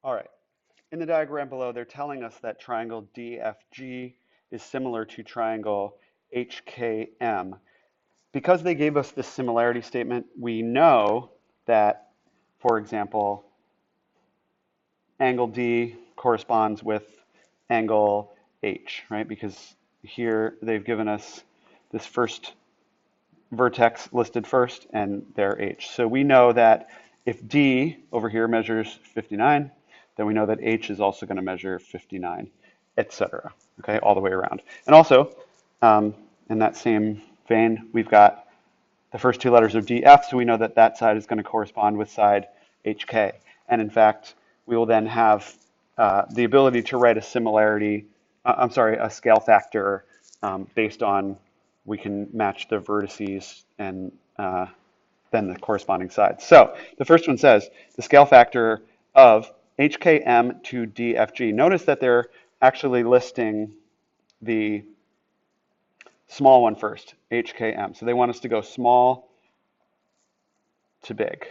All right. In the diagram below, they're telling us that triangle DFG is similar to triangle HKM. Because they gave us this similarity statement, we know that, for example, angle D corresponds with angle H, right? Because here they've given us this first vertex listed first and their H. So we know that if D over here measures 59, then we know that H is also going to measure 59, etc. Okay, all the way around. And also, in that same vein, we've got the first two letters of DF, so we know that that side is going to correspond with side HK. And in fact, we will then have the ability to write a similarity, a scale factor based on we can match the vertices and then the corresponding sides. So the first one says the scale factor of HKM to DFG. Notice that they're actually listing the small one first, HKM. So they want us to go small to big,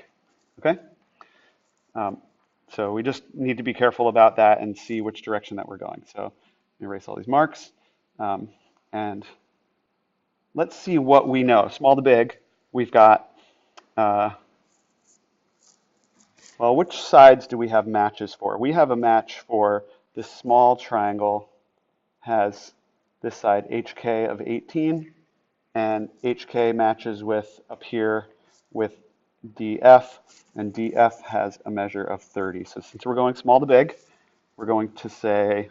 okay? So we just need to be careful about that and see which direction that we're going. So let me erase all these marks. And let's see what we know. Small to big, we've got, well, which sides do we have matches for? We have a match for this small triangle has this side HK of 18, and HK matches with up here with DF, and DF has a measure of 30. So since we're going small to big, we're going to say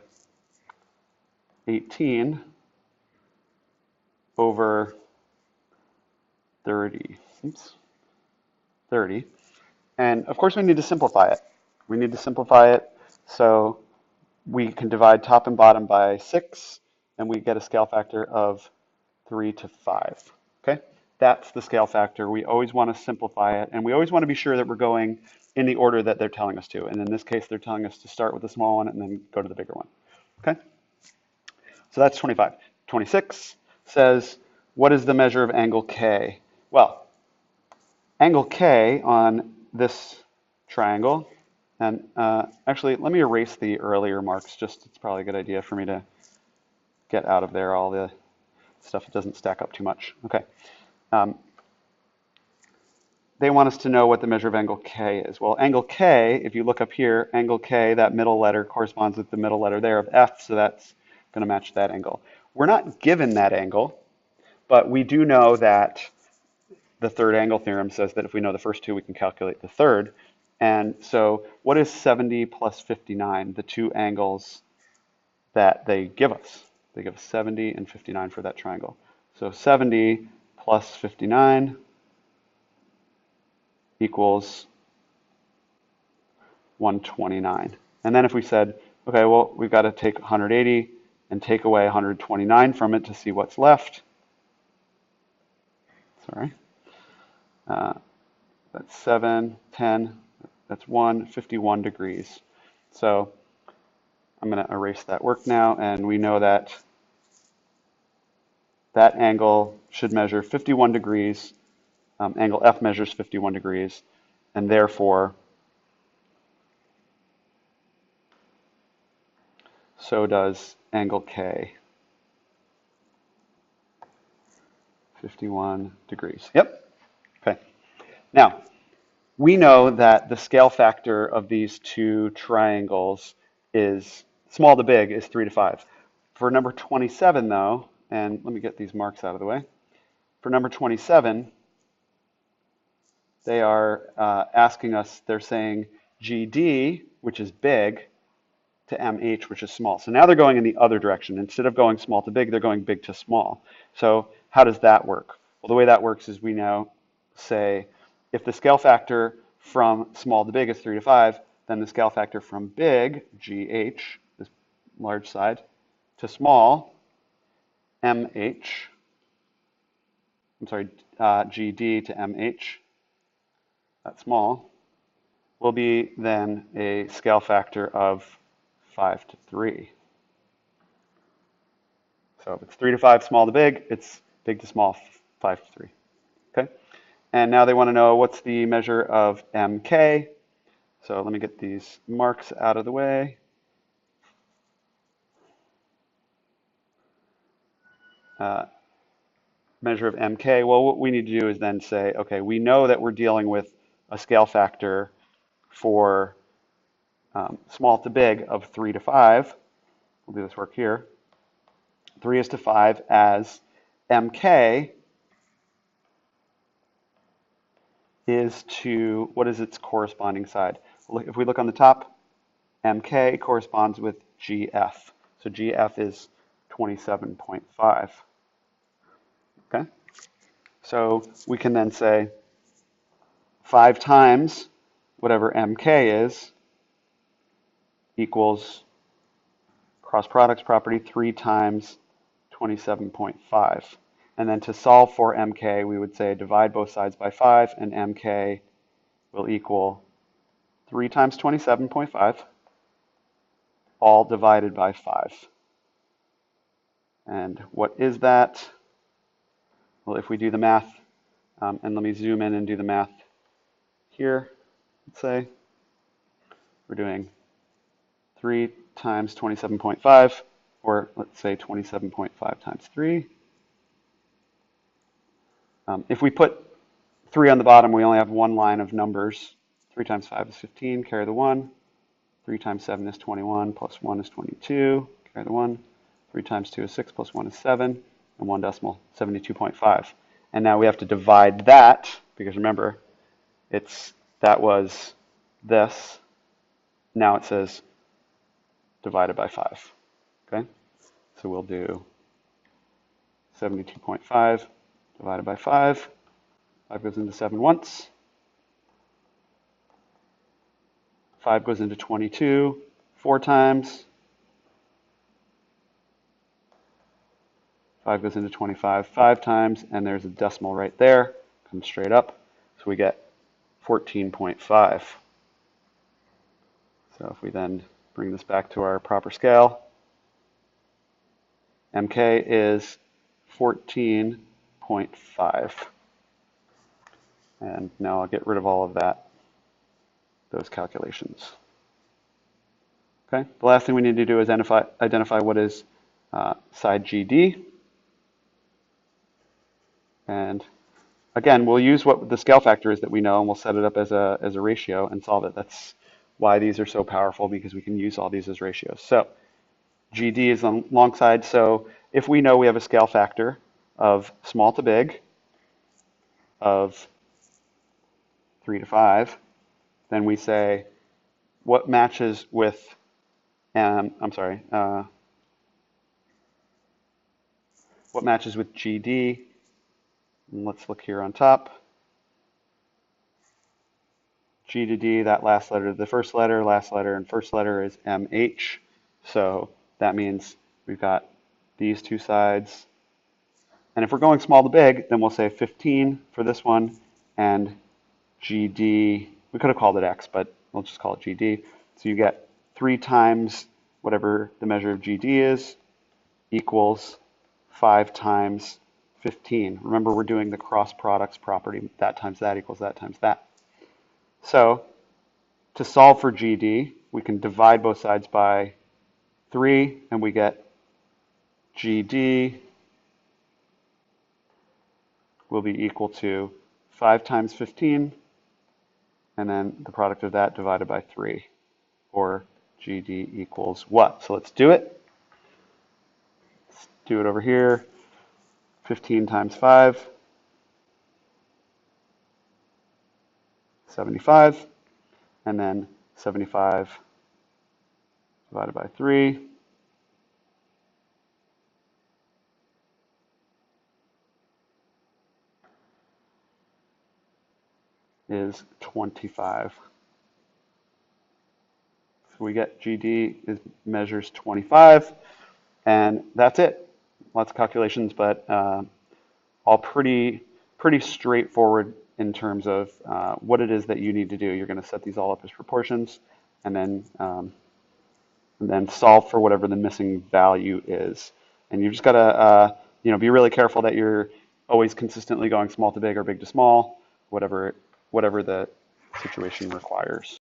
18 over 30. Oops, 30. And of course we need to simplify it. We need to simplify it so we can divide top and bottom by 6, and we get a scale factor of 3 to 5. Okay? That's the scale factor. We always want to simplify it, and we always want to be sure that we're going in the order that they're telling us to. And in this case, they're telling us to start with the small one and then go to the bigger one. Okay? So that's 25. 26 says, what is the measure of angle K? Well, angle K on this triangle, and actually, let me erase the earlier marks. Just it's probably a good idea for me to get out of there all the stuff that doesn't stack up too much. Okay. They want us to know what the measure of angle K is. Well, angle K, if you look up here, angle K, that middle letter corresponds with the middle letter there of F, so that's going to match that angle. We're not given that angle, but we do know that the third angle theorem says that if we know the first two, we can calculate the third. And so what is 70 plus 59, the two angles that they give us? They give us 70 and 59 for that triangle. So 70 plus 59 equals 129. And then if we said, okay, well, we've got to take 180 and take away 129 from it to see what's left. Sorry. That's 7, 10, that's 51 degrees. So I'm going to erase that work now, and we know that that angle should measure 51 degrees. Angle F measures 51 degrees, and therefore, so does angle K. 51 degrees. Yep. Okay. Now, we know that the scale factor of these two triangles is small to big is 3 to 5. For number 27, though, and let me get these marks out of the way. For number 27, they are asking us, they're saying GD, which is big, to MH, which is small. So now they're going in the other direction. Instead of going small to big, they're going big to small. So how does that work? Well, the way that works is we now say, if the scale factor from small to big is 3 to 5, then the scale factor from big, GH, this large side, to small, GD to MH, that small, will be then a scale factor of 5 to 3. So if it's 3 to 5, small to big, it's big to small, 5 to 3. Okay? And now they want to know what's the measure of MK. So let me get these marks out of the way. Measure of MK. Well, what we need to do is then say, okay, we know that we're dealing with a scale factor for small to big of 3 to 5. We'll do this work here. 3 is to 5 as MK is to, what is its corresponding side? If we look on the top, MK corresponds with GF. So GF is 27.5. Okay? So we can then say 5 times whatever MK is equals cross products property 3 times 27.5. And then to solve for MK, we would say divide both sides by 5, and MK will equal 3 times 27.5, all divided by 5. And what is that? Well, if we do the math, and let me zoom in and do the math here, let's say we're doing 3 times 27.5, or let's say 27.5 times 3. If we put 3 on the bottom, we only have one line of numbers. 3 times 5 is 15, carry the 1. 3 times 7 is 21, plus 1 is 22, carry the 1. 3 times 2 is 6, plus 1 is 7, and 1 decimal, 72.5. And now we have to divide that, because remember, that was this. Now it says divided by 5. Okay? So we'll do 72.5 divided by 5. 5 goes into 7 once. 5 goes into 22 4 times. 5 goes into 25 5 times, and there's a decimal right there. Comes straight up. So we get 14.5. So if we then bring this back to our proper scale, MK is 14.5. And now I'll get rid of all of those calculations. Okay, the last thing we need to do is identify what is side GD. And again, we'll use what the scale factor is that we know, and we'll set it up as a ratio and solve it. That's why these are so powerful, because we can use all these as ratios. So GD is on long side. So if we know we have a scale factor of small to big of 3 to 5, then we say what matches with, what matches with GD. And let's look here on top. G to D, that last letter to the first letter, last letter and first letter is MH. So that means we've got these two sides. And if we're going small to big, then we'll say 15 for this one, and GD, we could have called it X, but we'll just call it GD. So you get 3 times whatever the measure of GD is equals 5 times 15. Remember, we're doing the cross products property. That times that equals that times that. So to solve for GD, we can divide both sides by 3, and we get GD will be equal to 5 times 15, and then the product of that divided by 3, or GD equals what? So let's do it. Let's do it over here. 15 times 5, 75, and then 75 divided by 3 is 25. So we get GD measures 25, and that's it. Lots of calculations, but all pretty straightforward in terms of what it is that you need to do. You're going to set these all up as proportions, and then solve for whatever the missing value is. And you just got to be really careful that you're always consistently going small to big or big to small, whatever the situation requires.